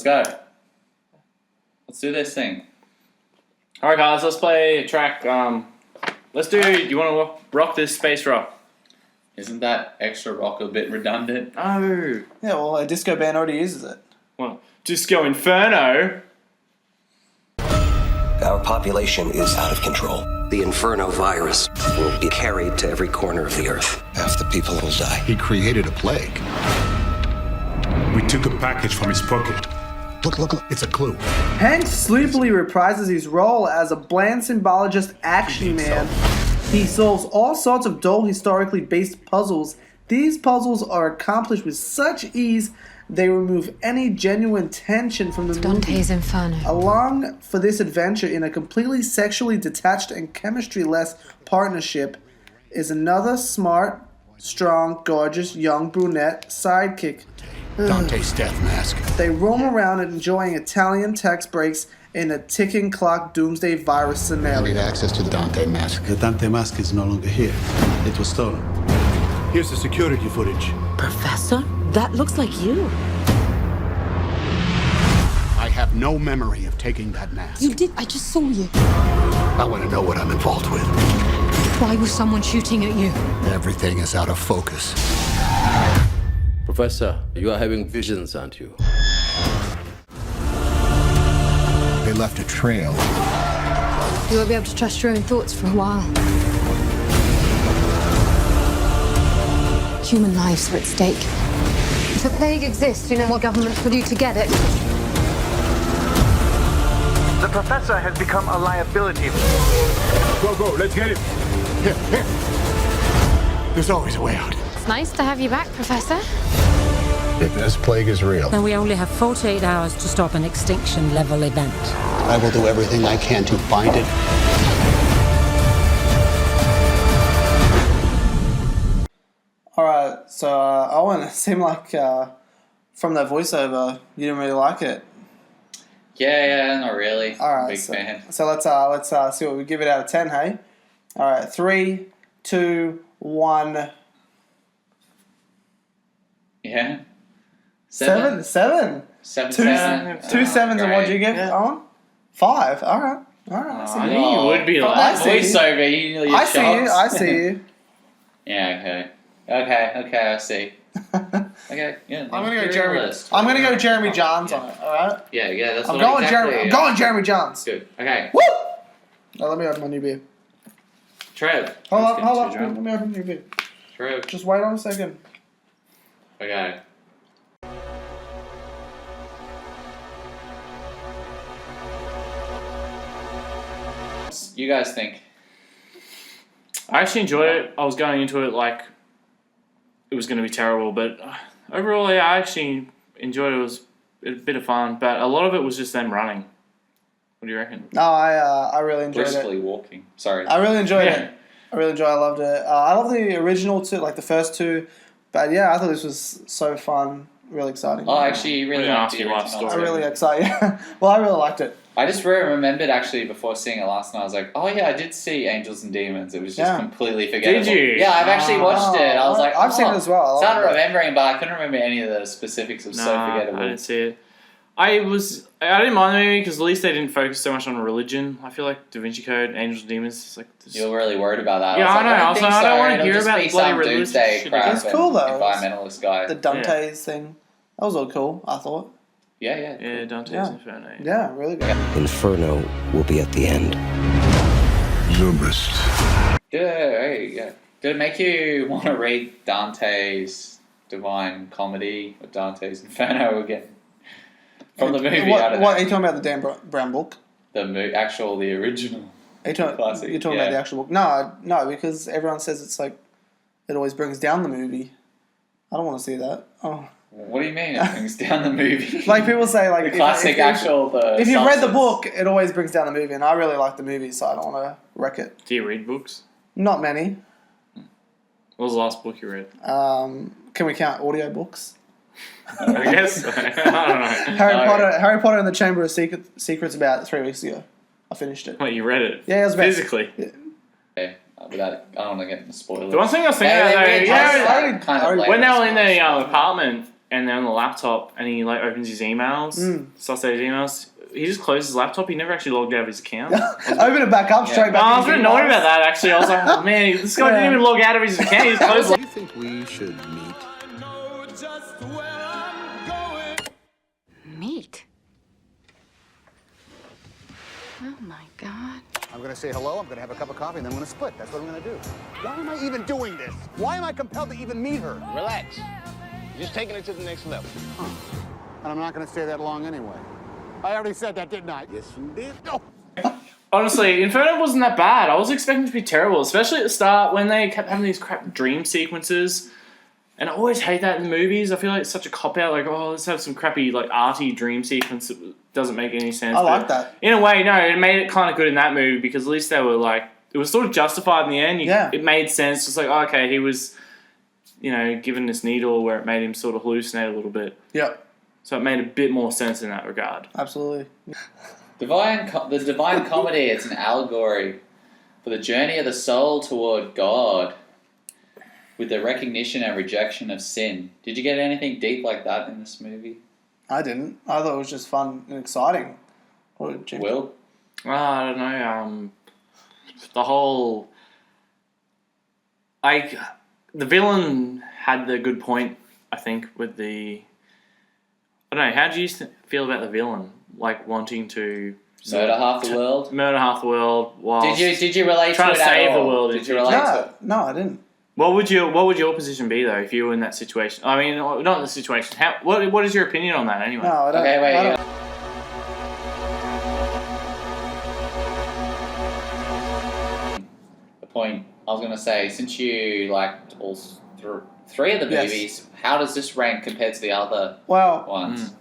Let's go. Let's do this thing. Alright guys, let's play a track. Let's do, you want to rock this space rock? Isn't that extra rock a bit redundant? Oh. Yeah, well, a disco band already uses it. Well, Disco Inferno. Our population is out of control. The Inferno virus will be carried to every corner of the earth. Half the people will die. He created a plague. We took a package from his pocket. Look, it's a clue. Hank sleepily reprises his role as a bland symbologist action man. He solves all sorts of dull, historically based puzzles. These puzzles are accomplished with such ease, they remove any genuine tension from the movie. Dante's Inferno. Along for this adventure in a completely sexually detached and chemistry-less partnership is another smart, strong, gorgeous, young brunette sidekick. Dante's death mask. They roam around enjoying Italian tax breaks in a ticking clock doomsday virus I need scenario. access to the Dante mask. The Dante mask is no longer here. It was stolen. Here's the security footage. Professor? That looks like you. I have no memory of taking that mask. You did. I just saw you. I want to know what I'm involved with. Why was someone shooting at you? Everything is out of focus. Professor, you are having visions, aren't you? They left a trail. You won't be able to trust your own thoughts for a while. Human lives are at stake. If a plague exists, you know what governments will do to get it. The professor has become a liability. Go, let's get him. Here. There's always a way out. It's nice to have you back, Professor. If this plague is real, Then we only have 48 hours to stop an extinction-level event. I will do everything I can to find it. Alright, so Owen, it seemed like from that voiceover, you didn't really like it. Yeah, not really. Alright, Big fan. So let's see what we give it out of 10, hey? Alright, 3, 2, 1. Yeah. 7? 7? Seven. Two sevens, and what'd you give, Yeah. Owen? 5. Alright. I see I you. knew you would be like I see you. Voiceover, you're I see you. shocked. I see you. Yeah, okay, I see. Okay, yeah. I'm gonna go you're Jeremy. realist. I'm gonna go Jeremy Johns on it. All right. Yeah, that's I'm what going exactly. Jeremy. I'm going Jeremy Johns. Good. Okay. Woo! Now let me open my new beer. Trev. Hold Let's up. get too drunk. Let me open my new beer. Trev. Just wait on a second. Okay. You guys think? I actually enjoyed it. I was going into it like it was going to be terrible, but overall, yeah, I actually enjoyed it. It was a bit of fun, but a lot of it was just them running. What do you reckon? No, I really enjoyed Briskly it. walking. Sorry. I really enjoyed it. I loved it. I love the original two, like the first two. But yeah, I thought this was so fun. Really exciting. Oh, actually, you really liked the life original. story. I really excited. Well, I really liked it. I just remembered actually before seeing it last night. I was like, oh yeah, I did see Angels and Demons. It was just completely forgettable. Did you? Yeah, I've actually watched it. I was like, I've seen it as well. I Started loved it. remembering, but I couldn't remember any of the specifics. It was so forgettable. I didn't see it. I didn't mind the movie because at least they didn't focus so much on religion. I feel like Da Vinci Code, Angels and Demons, it's like this. You're really worried about that. Yeah, I know. I was like, I don't want to It'll hear just about be bloody some religion doomsday shit. crap It's cool, and though. Environmentalist guy. The Dante's thing. That was all cool, I thought. Yeah. Yeah, Dante's Yeah. Inferno. Yeah, really good. Inferno will be at the end. Zubist. Did it make you want to read Dante's Divine Comedy or Dante's Inferno again? From the movie, What I don't are know. you talking about, the Dan Brown book? The original. Are you talking, Classic, you're talking about the actual book? No, because everyone says it's like, it always brings down the movie. I don't want to see that. Oh. What do you mean it brings down the movie? Like people say, like the classic if you've read the substance. book, it always brings down the movie, and I really like the movie, so I don't want to wreck it. Do you read books? Not many. What was the last book you read? Can we count audio books? I guess. I don't know. Harry Potter and the Chamber of Secrets about 3 weeks ago. I finished it. Wait, you read it? Yeah, it was about physically. Yeah. Okay, without, I don't want to get into spoilers. The one thing I was thinking about, They though, kind of when they were in later the apartment and they're on the laptop, and he like opens his emails, starts his emails. He just closed his laptop. He never actually logged out of his account. Open it back up, straight back. I was a bit annoyed about that actually. I was like, oh man, this guy didn't even log out of his account. He just closed. Do you think we should meet? Meat? Oh my God. I'm going to say hello, I'm going to have a cup of coffee, and then I'm going to split. That's what I'm going to do. Why am I even doing this? Why am I compelled to even meet her? Relax. You're just taking it to the next level. Huh. And I'm not going to stay that long anyway. I already said that, didn't I? Yes, you did. No. Honestly, Inferno wasn't that bad. I was expecting it to be terrible, especially at the start when they kept having these crap dream sequences. And I always hate that in movies. I feel like it's such a cop-out. Like, oh, let's have some crappy, like, arty dream sequence that doesn't make any sense. I like that. In a way, no, it made it kind of good in that movie because at least they were, like, it was sort of justified in the end. It made sense. Just like, oh, okay, he was, you know, given this needle where it made him sort of hallucinate a little bit. Yep. So it made a bit more sense in that regard. Absolutely. The Divine Comedy, it's an allegory for the journey of the soul toward God with the recognition and rejection of sin. Did you get anything deep like that in this movie? I didn't. I thought it was just fun and exciting. What did you Will? I don't know. The whole... Like, the villain had the good point, I think, with the... I don't know, how do you feel about the villain? Like, wanting to... Murder half the world? Murder half the world while... Did you relate to it trying to save the world. Did you relate to it? No, I didn't. What would your position be, though, if you were in that situation? I mean, not in the situation. What is your opinion on that, anyway? No, I don't. Okay, wait. I don't. The point I was going to say, since you liked all three of the movies, how does this rank compared to the other ones?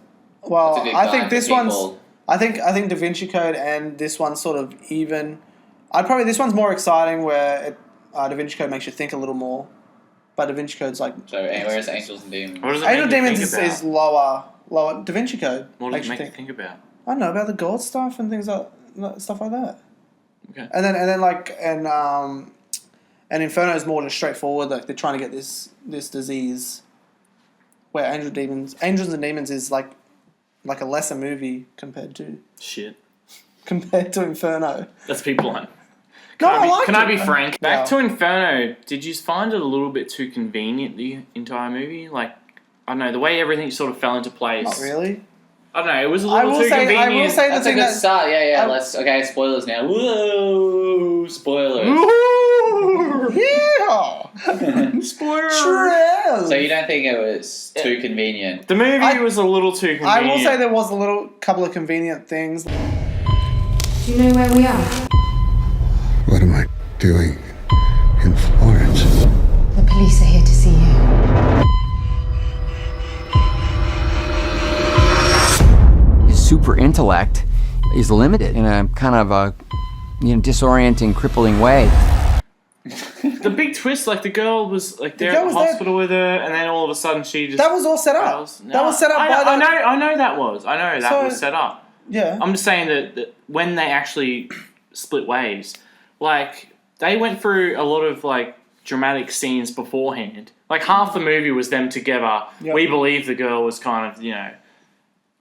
Well, I think guide this for one's... people. I think Da Vinci Code and this one's sort of even. This one's more exciting where Da Vinci Code makes you think a little more. But Da Vinci Code's like... So, whereas Angels and Demons? What does it Angels and make you Demons think is lower. Da Vinci Code. What does it make you think about? I don't know, about the God stuff and things like stuff like that. Okay. And Inferno is more just straightforward. Like they're trying to get this disease. Where Angels and Demons is like a lesser movie compared to Inferno. That's people line. Can I be frank? Back to Inferno, did you find it a little bit too convenient, the entire movie? Like, I don't know, the way everything sort of fell into place. Not really. I don't know, it was a little too convenient. I will say that's a good start. Yeah. Okay, spoilers now. Whoa, spoilers. Yeah. Spoilers. So you don't think it was too convenient? The movie was a little too convenient. I will say there was a couple of convenient things. Do you know where we are? What am I doing in Florence? The police are here to see you. His super intellect is limited in a kind of a disorienting, crippling way. The big twist, like the girl was like there at the hospital with her, and then all of a sudden she just... That was all set up. That was set up by that... I know that was set up. Yeah. I'm just saying that when they actually split ways, like, they went through a lot of, like, dramatic scenes beforehand. Like, half the movie was them together. Yep. We believe the girl was kind of,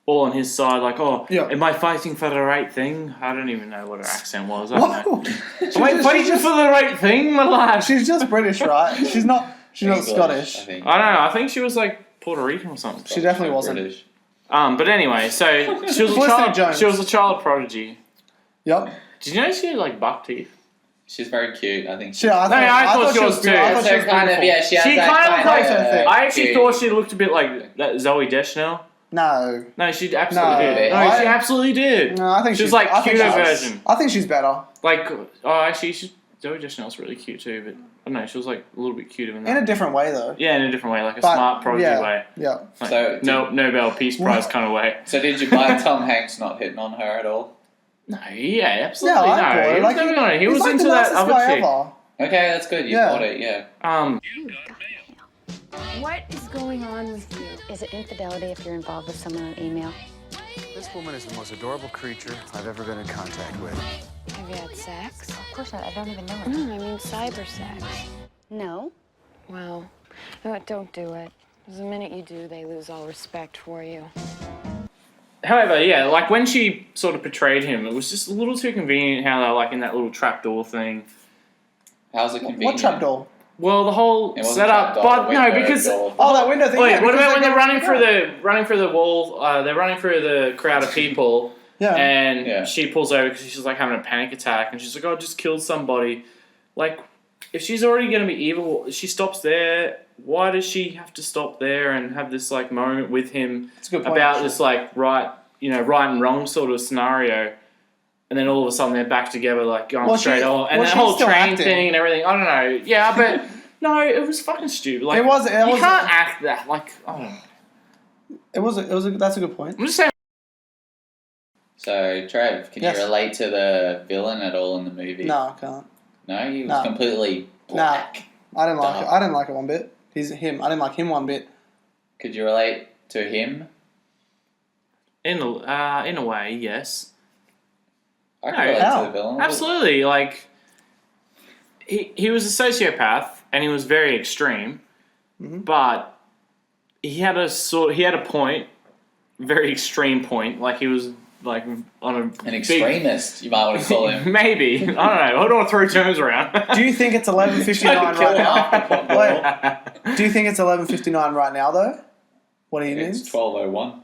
all on his side, like, am I fighting for the right thing? I don't even know what her accent was. I don't know. Am I fighting for the right thing, my lad? She's just British, right? She's not Scottish. I don't know. I think she was, like, Puerto Rican or something. She definitely wasn't. British. But anyway, so she was a child. She was a child prodigy. Yep. Did you know she had, like, buck teeth? She's very cute, I think. I thought she was too. She has that kind of I actually thought she looked a bit like that Zooey Deschanel. No, she absolutely did. No, she absolutely did. No, I think she's like cuter version. I think she's better. Like, actually, Zooey Deschanel's really cute too, but I don't know, she was like a little bit cuter than that. In a different way, though. Yeah, in a different way, like a smart prodigy way. Yeah. Like, so Nobel Peace Prize kind of way. So did you buy Tom Hanks not hitting on her at all? No, yeah, absolutely no. He was into that other chick. Okay, that's good. You bought it, yeah. What is going on with you? Is it infidelity if you're involved with someone on email? This woman is the most adorable creature I've ever been in contact with. Have you had sex? Of course not. I don't even know her. No, I mean cyber sex. No. Well, no, don't do it. Because the minute you do, they lose all respect for you. However, yeah, like when she sort of portrayed him, it was just a little too convenient how they're like in that little trapdoor thing. How's it convenient? What trapdoor? Well, the whole It wasn't setup, trapdoor, but no, window because door. Oh, that window thing. wait, yeah, what because about when they're go. running through the wall? They're running through the crowd of people, Yeah. and she pulls over because she's like having a panic attack, and she's like, "Oh, I just killed somebody." Like, if she's already gonna be evil, she stops there. Why does she have to stop there and have this like moment with him That's a good point, about actually. this like right and wrong sort of scenario? And then all of a sudden they're back together, like going straight on, and that whole train thing and everything. I don't know. Yeah, but no, it was fucking stupid. Like, It was- you can't act that. Like, I don't know. That's a good point. I'm just saying. So, Trev, can Yes. you relate to the villain at all in the movie? No, I can't. No, he was No. completely Nah, black. I didn't like Dark. it. I didn't like it one bit. He's him. I didn't like him one bit. Could you relate to him? In a way, yes. I can No, relate how? to the villain. Absolutely. Like, he was a sociopath and he was very extreme, but he had a point, very extreme point. Like he was like on An extremist, you might want to call him. Maybe. I don't know. I don't want to throw terms around. Do you think it's 11:59 right now? Wait, do you think it's 11:59 right now though? What do you It's think? 12:01.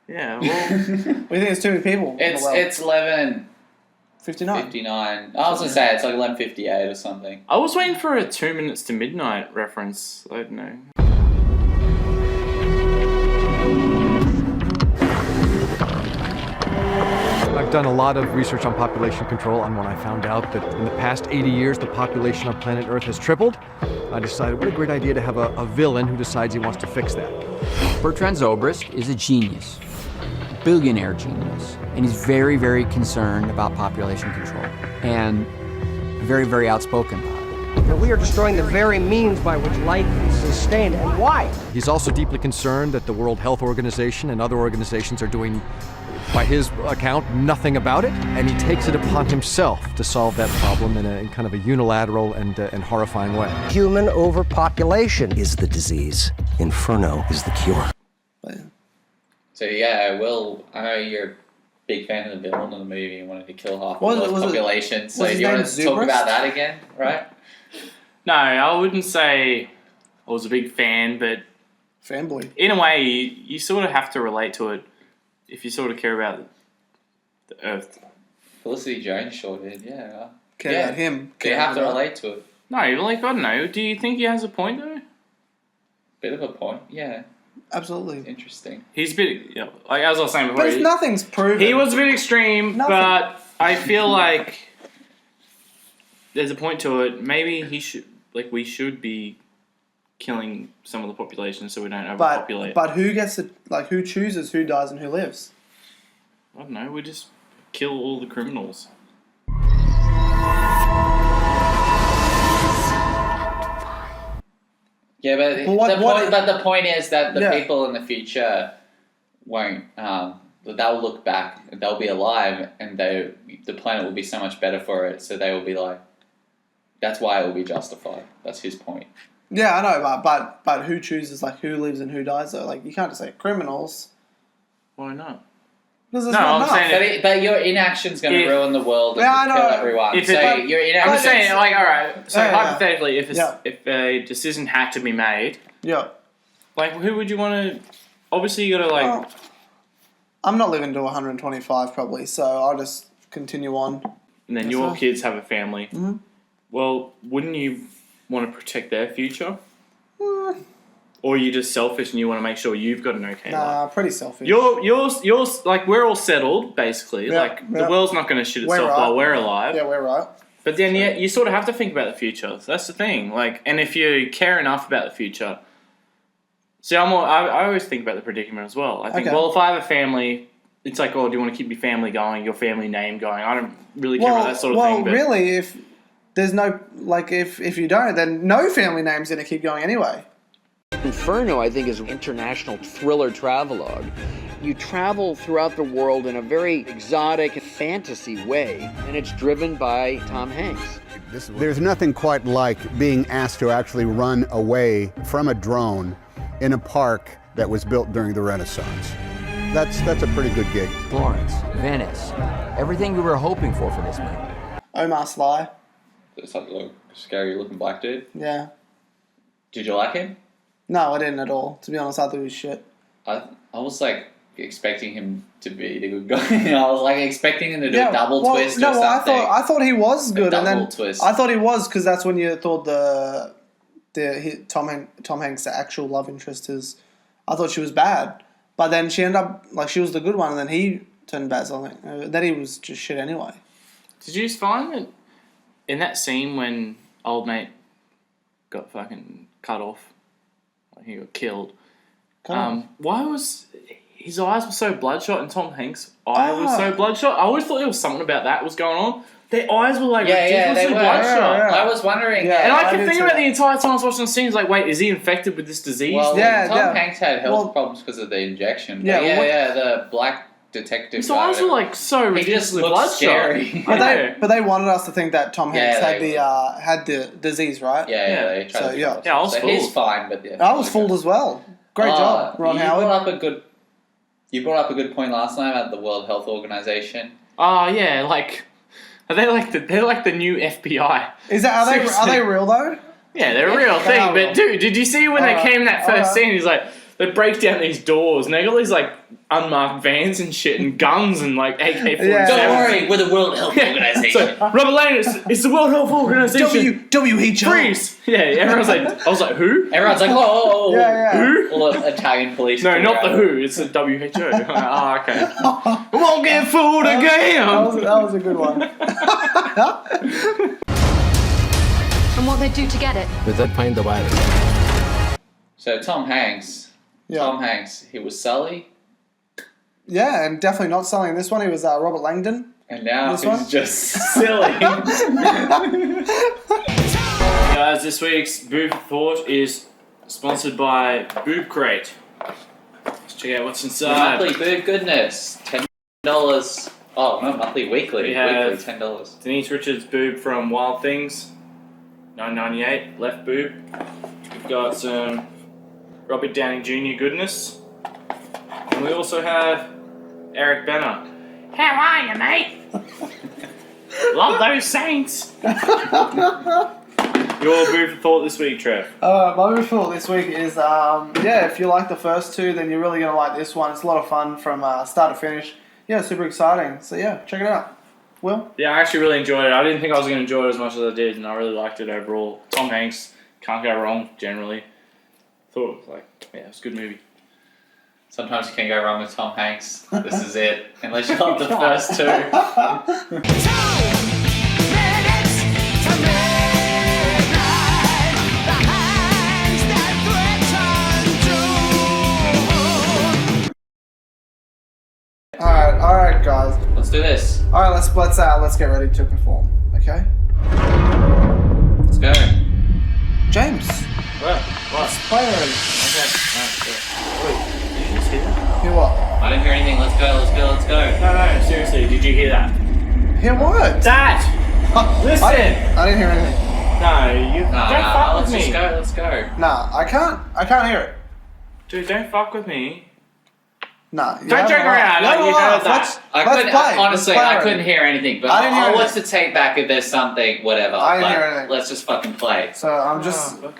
Yeah. Well, We think it's too many people. in the world. It's 11:59. 59. I was gonna say it's like 11:58 or something. I was waiting for a 2 minutes to midnight reference. I don't know. I've done a lot of research on population control, and when I found out that in the past 80 years the population on planet Earth has tripled, I decided what a great idea to have a villain who decides he wants to fix that. Bertrand Zobrist is a genius, a billionaire genius, and he's very, very concerned about population control, and very, very outspoken about it. That we are destroying the very means by which life is sustained, and why? He's also deeply concerned that the World Health Organization and other organizations are doing, by his account, nothing about it, and he takes it upon himself to solve that problem in kind of a unilateral and horrifying way. Human overpopulation is the disease. Inferno is the cure. So yeah, Will, I know you're a big fan of the villain of the movie and wanted to kill half the Was it- world's was it- population. So was his do you want name to talk Zobrist? about that again, right? No, I wouldn't say I was a big fan, but Fanboy. in a way, you sort of have to relate to it if you sort of care about the Earth. Felicity Jones sure did, yeah. Care about him. You have to relate to it. No, like, I don't know. Do you think he has a point, though? Bit of a point, yeah. Absolutely. Interesting. He's a bit, you know, like as I was saying before, But if nothing's proven. he was a bit extreme, Nothing. but I feel like there's a point to it. Maybe we should be killing some of the population so we don't overpopulate. But who gets to, who chooses who dies and who lives? I don't know. We just kill all the criminals. Yeah, but the point is that the people in the future won't. They'll look back. They'll be alive, and the planet will be so much better for it. So they will be like, that's why it will be justified. That's his point. Yeah, I know, but who chooses who lives and who dies though? You can't just say criminals. Why not? Because there's not enough. But your inaction's going to ruin the world and I know. kill everyone. If so it- your inaction. I'm saying, all right. So Yeah. hypothetically, if a decision had to be made, who would you want to? Obviously, you got to Well, I'm not living to 125 probably, so I'll just continue on. and then Yes, your sir. kids have a family. Mhm. Well, wouldn't you want to protect their future? Or are you just selfish and you want to make sure you've got an okay life? Nah, pretty selfish. You're like, we're all settled, basically. Yeah, The world's not going to shit We're itself right. while we're alive. Yeah, we're right. But then, you sort of have to think about the future. That's the thing. And if you care enough about the future, see, I always think about the predicament as well. I think, Okay. well, if I have a family, it's like, oh, do you want to keep your family going, your family name going? I don't really care about that sort of thing. But really, if there's no if you don't, then no family name's gonna keep going anyway. Inferno, I think, is an international thriller travelogue. You travel throughout the world in a very exotic fantasy way, and it's driven by Tom Hanks. There's nothing quite like being asked to actually run away from a drone in a park that was built during the Renaissance. That's a pretty good gig. Florence, Venice, everything we were hoping for this movie. Omar Sly. It's like a scary looking black dude. Yeah. Did you like him? No, I didn't at all. To be honest, I thought he was shit. I was like expecting him to be the good guy. I was like expecting him to do a double twist or something. I thought he was good, and then twist. I thought he was because that's when you thought Tom Hanks' actual love interest is. I thought she was bad, but then she ended up like she was the good one, and then he turned bad. So then he was just shit anyway. Did you find that in that scene when old mate got fucking cut off, like he got killed? Why was his eyes were so bloodshot and Tom Hanks' eye was so bloodshot? I always thought there was something about that was going on. Their eyes were like ridiculously bloodshot. I was wondering. And I kept thinking about the entire time I was watching the scenes, like, wait, is he infected with this disease? Well, Tom Hanks had health problems because of the injection. The black detective. His eyes were like so ridiculously bloodshot. Scary. But they wanted us to think that Tom Hanks had the disease, right? They tried to I was fooled. He's fine, but I was fooled as well. Great job, Ron Howard. You brought up a good point last time about the World Health Organization. Oh yeah, like they're like the new FBI. Are they real though? Yeah, they're a real thing. But dude, did you see when they came in that first scene? He's like, they break down these doors and they got these like unmarked vans and shit and guns and like AK-47s. Don't worry, we're the World Health Organization. So, Robert Lane, it's the World Health Organization. WHO. Freeze. Yeah, everyone's like, I was like, who? Everyone's like, who? All the Italian police. No, not the WHO. It's the WHO. Oh, okay. We won't get fooled again. That was a good one. And what they do to get it? Without find the virus. So Tom Hanks, he was Sully. Yeah, and definitely not Sully in this one. He was Robert Langdon. And now he's just silly. Guys, this week's Boob Thought is sponsored by Boob Crate. Let's check out what's inside. Monthly boob goodness, $10. Oh, no, monthly, weekly. We have weekly, $10. Denise Richards' boob from Wild Things, $9.98, left boob. We've got some Robert Downey Jr. goodness. And we also have Eric Banner. How are you, mate? Love those Saints. Your boob for thought this week, Trev. My boob for thought this week is, if you like the first two, then you're really going to like this one. It's a lot of fun from start to finish. Yeah, super exciting. So yeah, check it out. Will? Yeah, I actually really enjoyed it. I didn't think I was going to enjoy it as much as I did, and I really liked it overall. Tom Hanks, can't go wrong, generally. Thought it was like, it was a good movie. Sometimes you can go wrong with Tom Hanks. This is it. Unless you love the first two. All right, guys. Let's do this. All right, let's get ready to perform. Okay. Let's go. James. What? Let's play already. Okay. Wait, did you just hear that? Hear what? I didn't hear anything. Let's go. No, seriously, did you hear that? Hear what? Dad! Listen! I didn't hear anything. Don't fuck with me. Let's go. Nah, I can't hear it. Dude, don't fuck with me. Nah. Don't joke around. You know that. Honestly, I couldn't hear anything. But I'll watch the tape back if there's something, whatever. I didn't hear anything. Let's just fucking play. So I'm just... Oh,